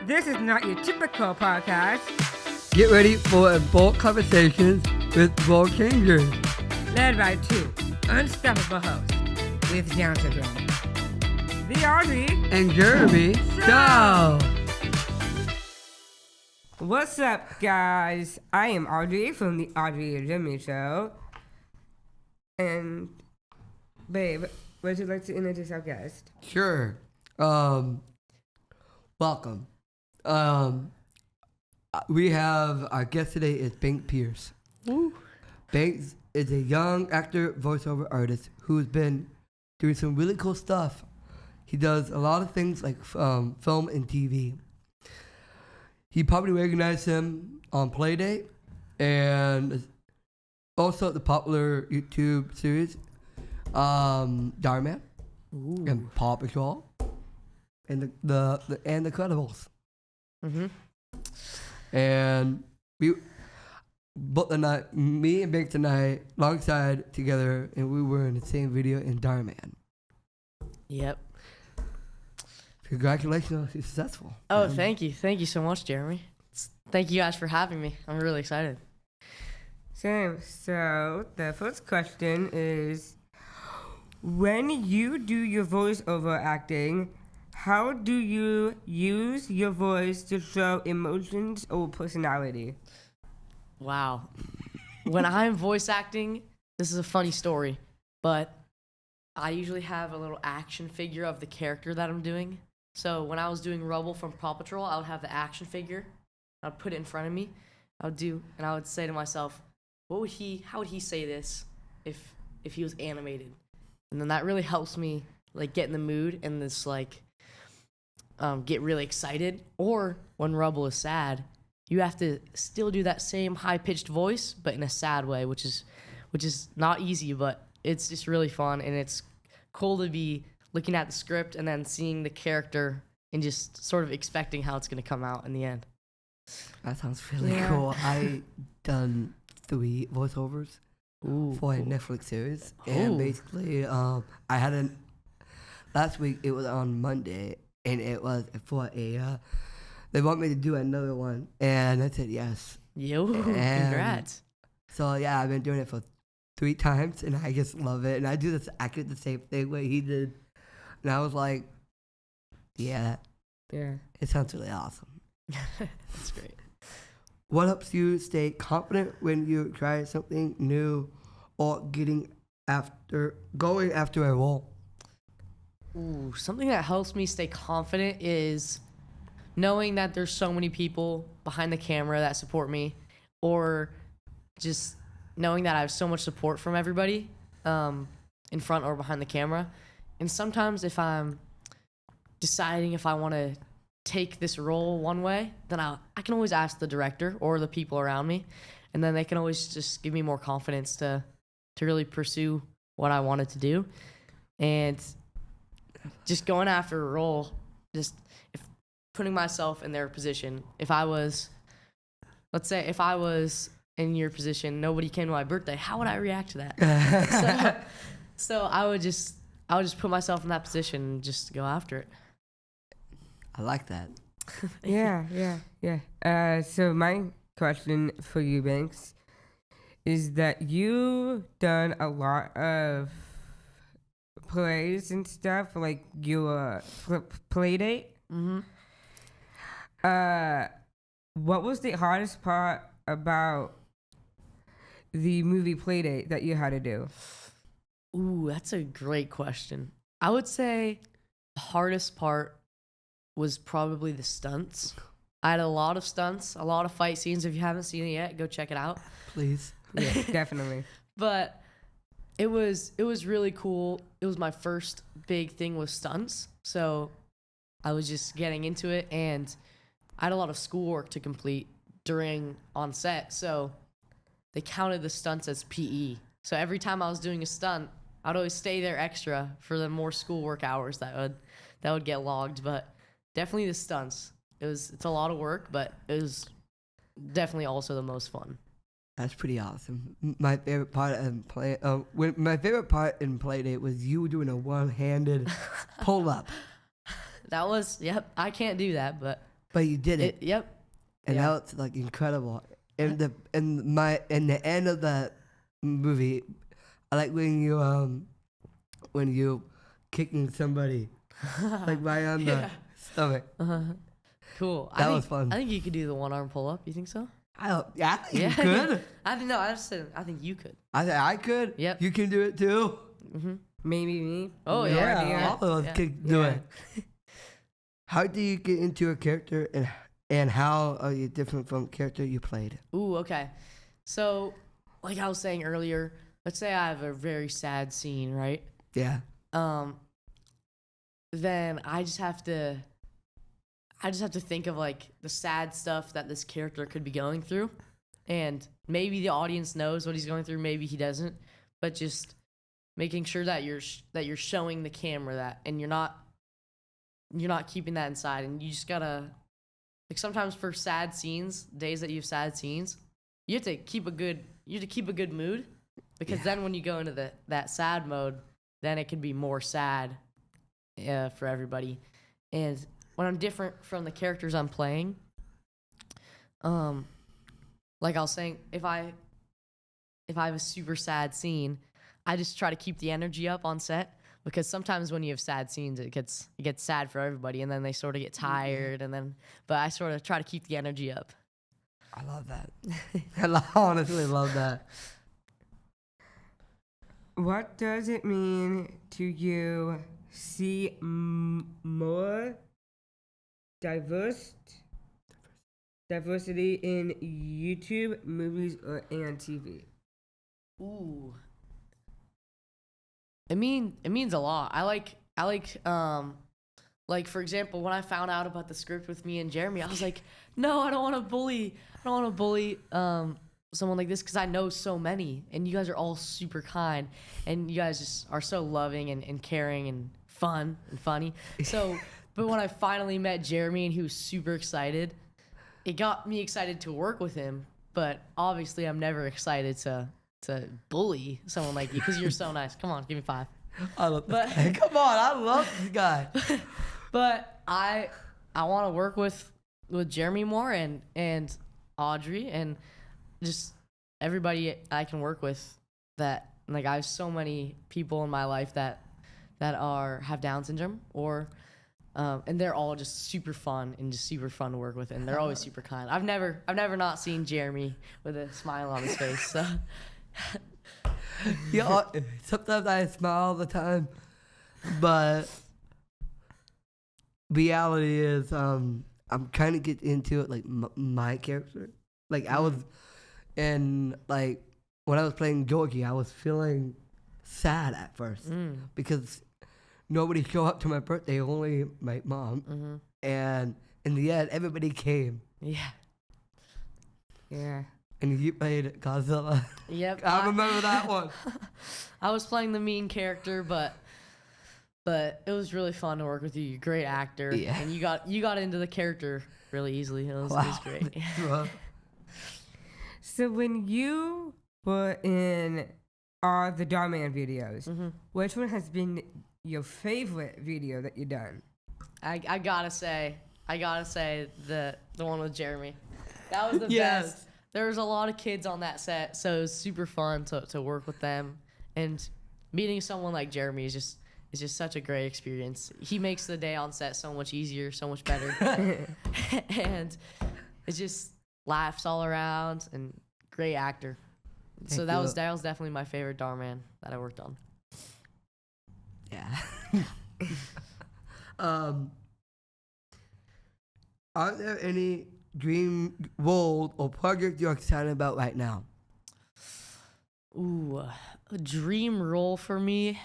This is not your typical podcast. Get ready for adult conversations with bold changers. Led by two unstoppable hosts with Down syndrome. The Audrey And Jeremy Show. What's up, guys? I am Audrey from the Audrey and Jeremy Show. And, babe, would you like to introduce our guest? Sure. Welcome. We have our guest today is Banks Pierce. Woo. Banks is a young actor, voiceover artist who's been doing some really cool stuff. He does a lot of things like film and TV. You probably recognize him on Playdate and also the popular YouTube series Darman and Paw Patrol and the Incredibles. Mm-hmm. And me and Banks tonight, alongside together, and we were in the same video in Darman. Yep. Congratulations on successful. Oh, thank you. Thank you so much, Jeremy. Thank you guys for having me. I'm really excited. Same. So, the first question is, when you do your voiceover acting, how do you use your voice to show emotions or personality? Wow. When I'm voice acting, this is a funny story, but I usually have a little action figure of the character that I'm doing. So when I was doing Rubble from Paw Patrol, I would have the action figure. I'd put it in front of me. I would say to myself, how would he say this if he was animated? And then that really helps me like get in the mood and this like get really excited. Or when Rubble is sad, you have to still do that same high-pitched voice, but in a sad way, which is not easy, but it's just really fun, and it's cool to be looking at the script and then seeing the character and just sort of expecting how it's going to come out in the end. That sounds really cool. I done 3 voiceovers for a Netflix series, and basically, I had last week. It was on Monday, and it was for a. They want me to do another one, and I said yes. Yo, congrats! So yeah, I've been doing it for 3 times, and I just love it. And I do this, I did the same thing what he did, and I was like, yeah, it sounds really awesome. That's great. What helps you stay confident when you try something new or going after a role? Ooh, something that helps me stay confident is knowing that there's so many people behind the camera that support me, or just knowing that I have so much support from everybody in front or behind the camera. And sometimes if I'm deciding if I want to take this role one way, then I can always ask the director or the people around me, and then they can always just give me more confidence to really pursue what I wanted to do. And just going after a role, just putting myself in their position. Let's say if I was in your position, nobody came to my birthday, how would I react to that? so I would just put myself in that position and just go after it. I like that. Yeah. So my question for you, Banks, is that you've done a lot of plays and stuff, like your Playdate. Mm-hmm. What was the hardest part about the movie Playdate that you had to do? Ooh, that's a great question. I would say the hardest part was probably the stunts. I had a lot of stunts, a lot of fight scenes. If you haven't seen it yet, go check it out. Please. Yeah, definitely. But it was really cool. It was my first big thing with stunts. So I was just getting into it, and I had a lot of schoolwork to complete on set. So they counted the stunts as PE. So every time I was doing a stunt, I'd always stay there extra for the more schoolwork hours that would get logged. But definitely the stunts. It's a lot of work, but it was definitely also the most fun. That's pretty awesome. My favorite part in Playdate was you doing a one-handed pull-up. That was, I can't do that, but But you did it. Yep. And Yeah. that was like incredible. And the end of that movie, I like when you kicking somebody like right on the stomach. Cool. That was fun. I think you could do the one arm pull up. You think so? I think you could. I think no. I just said I think you could. I could. Yep. You can do it too. Maybe me. Oh, No yeah. idea. All of us Yeah. can do Yeah. it. How do you get into a character, and how are you different from the character you played? Ooh, okay. So, like I was saying earlier, let's say I have a very sad scene, right? Yeah. Then I just have to think of like the sad stuff that this character could be going through, and maybe the audience knows what he's going through, maybe he doesn't, but just making sure that you're showing the camera that, and you're not keeping that inside, and you just gotta, like, sometimes for sad scenes, days that you have sad scenes, you have to keep a good mood, because then when you go into that sad mode, then it can be more sad for everybody. And when I'm different from the characters I'm playing, like I was saying, if I have a super sad scene, I just try to keep the energy up on set, because sometimes when you have sad scenes, it gets sad for everybody, and then they sort of get tired, but I sort of try to keep the energy up. I love that. I honestly love that. What does it mean to you see more diversity in YouTube, movies, and TV? Ooh. It means a lot. I like for example, when I found out about the script with me and Jeremy, I was like, no, I don't want to bully someone like this, because I know so many, and you guys are all super kind, and you guys just are so loving and caring and fun and funny. So, but when I finally met Jeremy and he was super excited, it got me excited to work with him. But obviously, I'm never excited to bully someone like you, because you're so nice. Come on, give me 5. I love this guy. Come on, I love this guy. But I want to work with Jeremy more and Audrey and just everybody I can work with. That, like, I have so many people in my life that have Down syndrome, or and they're all just super fun and just super fun to work with, and they're always super kind. I've never not seen Jeremy with a smile on his face. So Yeah, sometimes I smile all the time, but reality is, I'm trying to get into it, like my character. Like I was, and like when I was playing Georgie, I was feeling sad at first because nobody showed up to my birthday, only my mom, and in the end, everybody came. Yeah. Yeah. And you played Godzilla. Yep. I remember that one. I was playing the mean character, but it was really fun to work with you. You're a great actor, Yeah. and you got into the character really easily. It was great. So when you were in the Darman videos, which one has been your favorite video that you've done? I gotta say the one with Jeremy. That was the Yes. best. There was a lot of kids on that set, so it was super fun to work with them. And meeting someone like Jeremy is just such a great experience. He makes the day on set so much easier, so much better. And it's just laughs all around, and great actor. So that was definitely my favorite Darman that I worked on. Yeah. Are there any dream role or project you're excited about right now? Ooh, a dream role for me?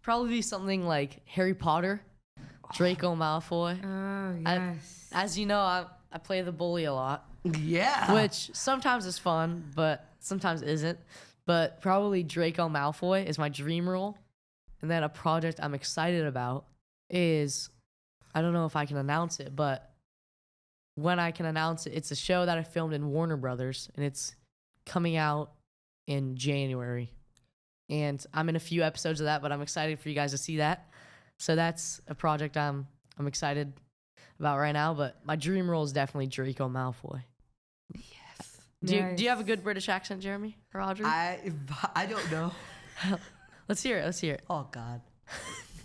Probably be something like Harry Potter, Draco Malfoy. Oh, yes. As you know, I play the bully a lot, Yeah. which sometimes is fun, but sometimes isn't. But probably Draco Malfoy is my dream role. And then a project I'm excited about is, I don't know if I can announce it, but when I can announce it, it's a show that I filmed in Warner Brothers, and it's coming out in January. And I'm in a few episodes of that, but I'm excited for you guys to see that. So that's a project I'm I'm excited about right now. But my dream role is definitely Draco Malfoy. Yes. Do you have a good British accent, Jeremy or Audrey? I don't know. Let's hear it. Let's hear it. Oh God.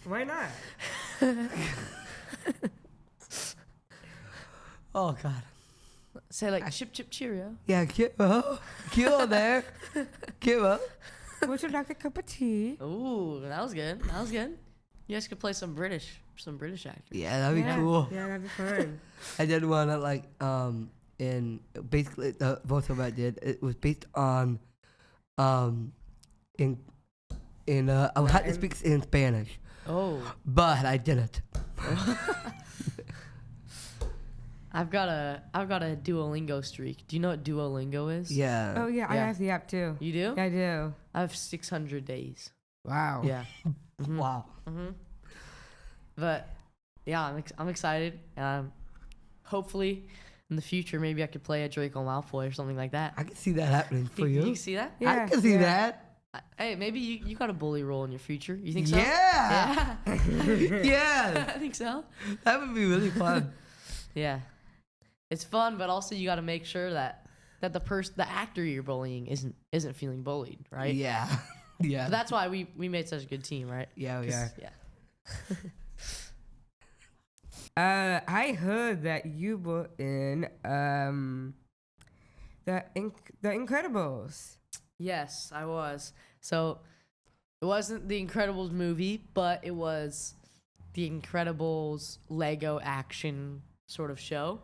Why not? Oh God. Say like chip chip cheerio. Yeah, Kilo there. Kilo. Would you like a cup of tea? Ooh, that was good. That was good. You guys could play some British actors. Yeah, that'd be cool. Yeah, that'd be fun. I did one that like in basically the voiceover I did. It was based on in I had to speak in Spanish, Oh, but I didn't. I've got a Duolingo streak. Do you know what Duolingo is? Yeah. Oh yeah, I Yeah. have the app too. You do? I do. I have 600 days. Wow. Yeah. Mhm. Wow. Mhm. But yeah, I'm excited. Hopefully, in the future, maybe I could play a Draco Malfoy or something like that. I can see that happening for You you. can see that? Yeah, I can see yeah. that. Hey, maybe you got a bully role in your future. You think so? Yeah. Yeah. Yeah. I think so. That would be really fun. Yeah. It's fun, but also you got to make sure that the actor you're bullying isn't feeling bullied, right? Yeah. Yeah. But that's why we made such a good team, right? Yeah, we 'Cause- are. Yeah. I heard that you were in the Incredibles. Yes, I was. So it wasn't the Incredibles movie, but it was the Incredibles Lego action sort of show.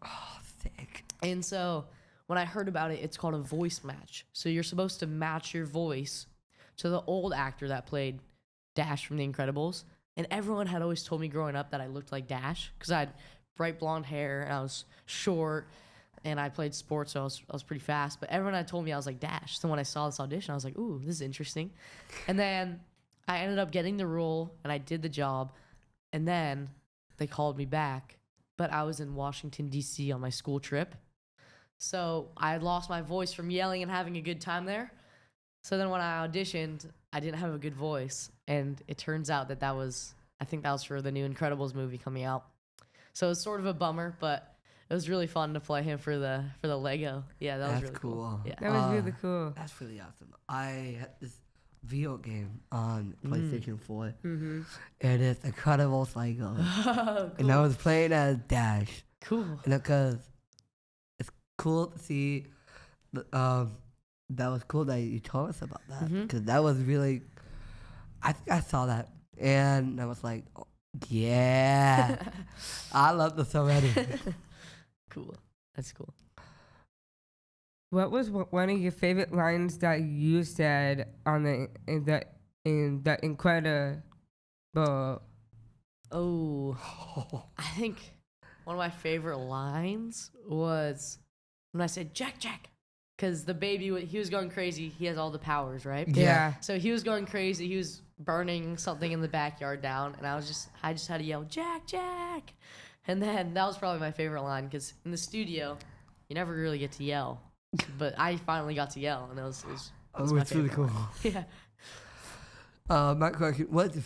Oh, sick. And so when I heard about it, it's called a voice match. So you're supposed to match your voice to the old actor that played Dash from The Incredibles. And everyone had always told me growing up that I looked like Dash because I had bright blonde hair and I was short and I played sports, so I was pretty fast. But everyone had told me I was like Dash. So when I saw this audition, I was like, ooh, this is interesting. And then I ended up getting the role and I did the job. And then they called me back. But I was in Washington, D.C. on my school trip. So I had lost my voice from yelling and having a good time there. So then when I auditioned, I didn't have a good voice. And it turns out that I think that was for the new Incredibles movie coming out. So it was sort of a bummer, but it was really fun to play him for the Lego. Yeah, that was That's really cool. cool. Yeah. That was really cool. That's really awesome. I had this video game on PlayStation 4, Mm-hmm. and it's Incredibles Lego. Oh, And I was playing as Dash. cool. And because it's cool to see, that was cool that you told us about that. Mhm. Because that was really, I think I saw that. And I was like, oh, yeah. I love this already. Cool. That's cool. What was one of your favorite lines that you said on in the Incredible? Oh, I think one of my favorite lines was when I said Jack, because the baby he was going crazy. He has all the powers, right? Yeah. So he was going crazy. He was burning something in the backyard down, and I just had to yell Jack, and then that was probably my favorite line because in the studio, you never really get to yell, but I finally got to yell, and it was Oh, my it's really favorite cool. line. Yeah. My question, what's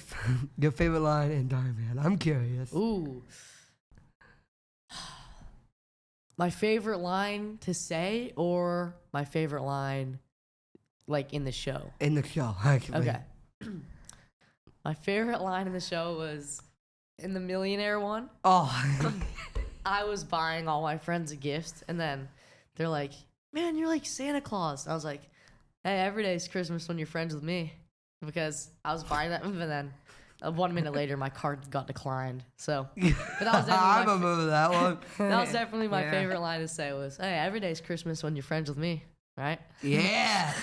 your favorite line in Dark Man? I'm curious. Ooh. My favorite line to say or my favorite line like in the show? In the show, actually. Okay. My favorite line in the show was in the millionaire one. Oh. I was buying all my friends a gift and then they're like, "Man, you're like Santa Claus." I was like, "Hey, every day's Christmas when you're friends with me." Because I was buying that and then 1 minute later my card got declined. So but that was I definitely remember that one. that was definitely my Yeah. favorite line to say was, "Hey, every day's Christmas when you're friends with me." Right? Yeah.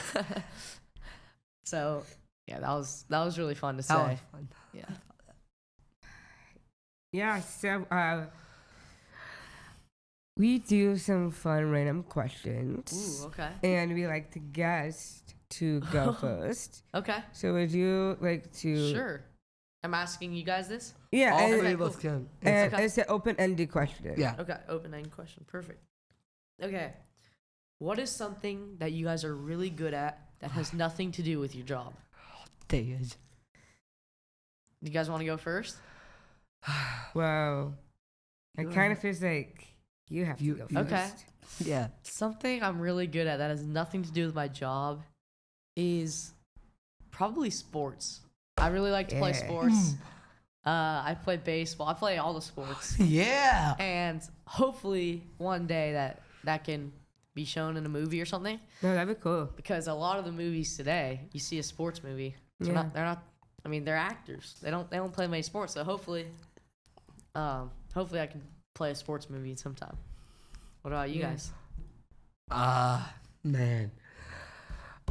So yeah, that was really fun to say. That was fun. Yeah. Yeah. So we do some fun random questions, Ooh, okay. and we like the guest to go first. Okay. So would you like to? Sure. I'm asking you guys this? Yeah. All and three cool. of us can. and Okay. it's an open-ended question. Yeah. Okay, open-ended question. Perfect. Okay. What is something that you guys are really good at that has nothing to do with your job? Days. You guys want to go first? Well, it kind of feels like you have to go first. Okay. Yeah. Something I'm really good at that has nothing to do with my job is probably sports. I really like to play Yeah. sports. I play baseball. I play all the sports. Yeah. And hopefully one day that can be shown in a movie or something. No, that'd be cool. Because a lot of the movies today, you see a sports movie. They're Yeah. not. I mean, they're actors. They don't play many sports. So hopefully I can play a sports movie sometime. What about you guys? Man.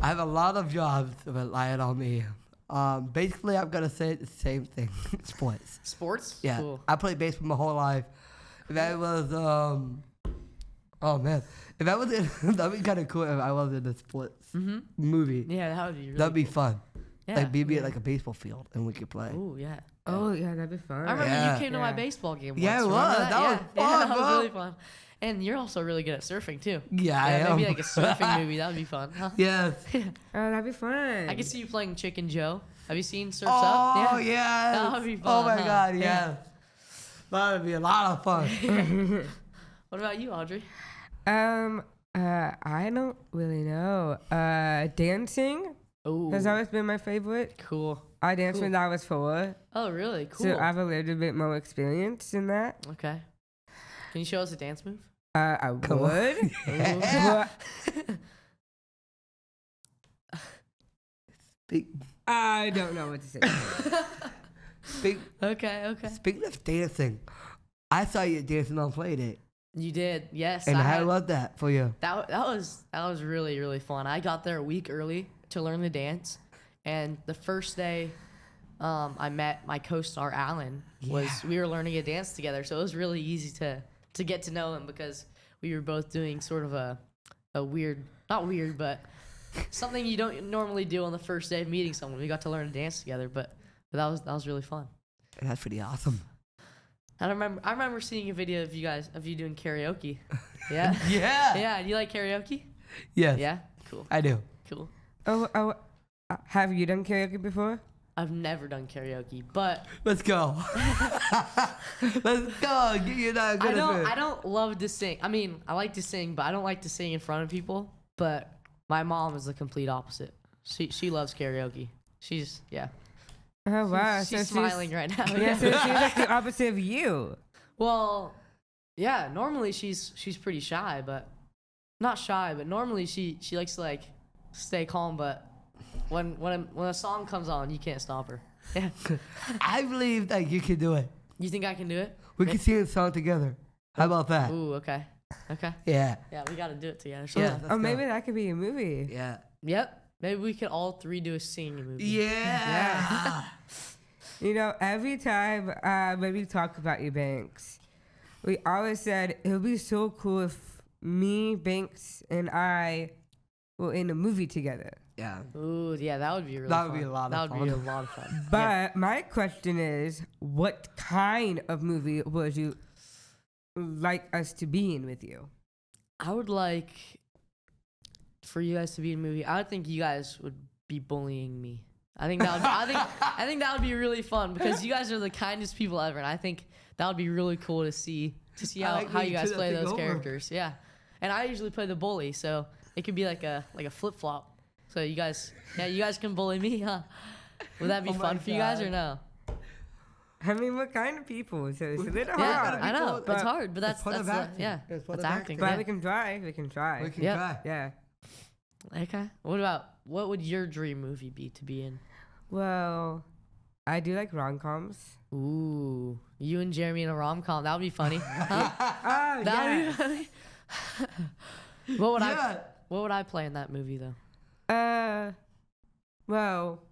I have a lot of jobs relying on me. Basically, I'm going to say the same thing. Sports. Sports? Yeah. Cool. I played baseball my whole life. If I was, oh, man. If I was in, that'd be kind of cool if I was in a sports movie. Yeah, that would be really That'd be cool. fun. Yeah. Like, maybe at like a baseball field and we could play. Ooh, yeah. Oh, yeah, that'd be fun. I remember Yeah. you came to my Yeah. baseball game once. Yeah, it Remember was. That was yeah, fun, that was bro. really fun. And you're also really good at surfing, too. Yeah, I Maybe am. like a surfing movie. That would be fun. Huh? Yes. Oh, that'd be fun. I can see you playing Chicken Joe. Have you seen Surf's Oh, Up? yeah. That would be Oh, fun, my huh? God, Yeah. yeah. That would be a lot of fun. What about you, Audrey? I don't really know. Dancing Oh, has always been my favorite. cool. I danced Cool. when I was 4, Oh, really? Cool. so I have a little bit more experience in that. Okay. Can you show us a dance move? I Come on. would. Yeah. But Speak, I don't know what to say. Okay. speaking of dancing, I saw you dancing on Playdate. You did, yes. And I how had- was that for you? That was really, really fun. I got there a week early to learn the dance, and the first day I met my co-star Alan. We were learning a dance together, so it was really easy to get to know him because we were both doing sort of a weird, not weird, but something you don't normally do on the first day of meeting someone. We got to learn to dance together, but that was really fun. That's pretty awesome. I remember seeing a video of you doing karaoke. Yeah. Yeah. Yeah. Do you like karaoke? Yes. Yeah. Cool. I do. Cool. Have you done karaoke before? I've never done karaoke, but Let's go. Let's go. You're not good at it. I don't love to sing. I mean, I like to sing, but I don't like to sing in front of people. But my mom is the complete opposite. She loves karaoke. She's Oh wow! she's smiling right now. Yeah, so she's like the opposite of you. Well, yeah. Normally she's pretty shy, but not shy. But normally she likes to like stay calm. But when a song comes on, you can't stop her. Yeah. I believe that you can do it. You think I can do it? We can sing a song together. How about that? Ooh, okay. Yeah. Yeah, we gotta do it together. Yeah. sometime. Let's Oh, maybe go. that could be a movie. Yeah. Yep. Maybe we could all three do a singing movie. Yeah. You know, every time when we talk about you, Banks, we always said it would be so cool if me, Banks, and I were in a movie together. Yeah. Ooh, yeah, that would be really That fun. would be a lot of That would be a fun. lot of fun. But Yeah. my question is, what kind of movie would you like us to be in with you? I would like for you guys to be in a movie. I would think you guys would be bullying me. I think that would. I think that would be really fun because you guys are the kindest people ever, and I think that would be really cool to see I how, like how when you you guys turn play that thing those over. characters. Yeah, and I usually play the bully, so it could be like a flip flop. So you guys can bully me, huh? Would that be Oh my fun for you guys or God. no? I mean, what kind of people? So it's a little Yeah, hard. I know people- it's hard, but it's part of acting. yeah, It's part that's of acting. acting. But Yeah. we can try. We can try. We can Yep. try. Yeah. Okay. What would your dream movie be to be in? Well, I do like rom-coms. Ooh, you and Jeremy in a rom com. That would be funny. Huh? Oh, That would yes. be funny. What would I Yeah. play in that movie though? Well,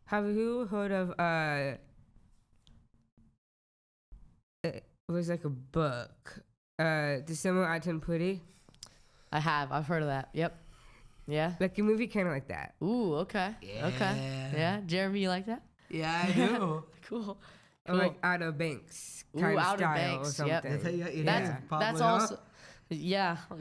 have you heard of it was like a book. December I Turned Pretty. I have. I've heard of that. Yep. Yeah. Like a movie kind of like that. Ooh. Okay. Okay. Yeah. Jeremy, you like that? Yeah, I do. Cool. Or like Outer Banks Ooh, kind of Outer style Banks, or yep. something. That's how you got your That's hands, that's probably, huh? also. Yeah. Oh,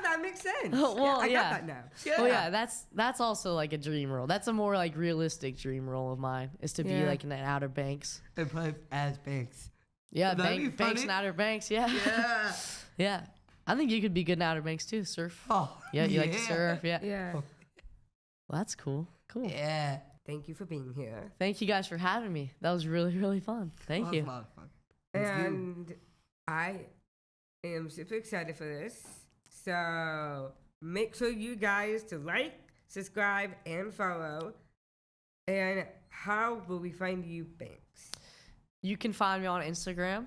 that makes sense. Well, I yeah. got that now. Oh yeah, that's also like a dream role. That's a more like realistic dream role of mine is to be Yeah. like in the Outer Banks. And play as Banks. Yeah, That'd be Banks funny. and Outer Banks. Yeah. Yeah. Yeah. I think you could be good in Outer Banks too. Surf. Oh, Yeah, you like to surf. Yeah. Yeah. Well, that's cool. Cool. Yeah. Thank you for being here. Thank you guys for having me. That was really, really fun. Thank That was you. a lot of fun. Thank you. And I am super excited for this. So make sure you guys to like, subscribe, and follow. And how will we find you, Banks? You can find me on Instagram.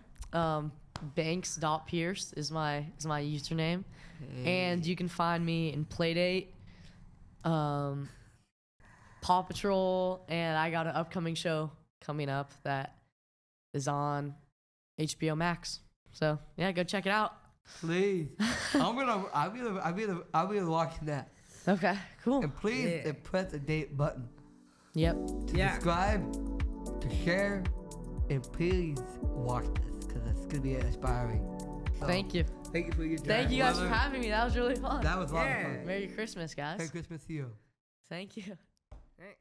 Banks.pierce is my username. And you can find me in Playdate, Paw Patrol, and I got an upcoming show coming up that is on HBO Max. So yeah, go check it out. Please. I'll be watching that. Okay, cool. And please Yeah. press the date button Yep. to Yeah. subscribe, to share, and please watch this because it's gonna be inspiring. So, Thank you. Thank you for your time. Thank you guys for brother. having me. That was really fun. That was a lot of Yeah. fun. Merry Christmas, guys. Merry Christmas to you. Thank you. Thanks.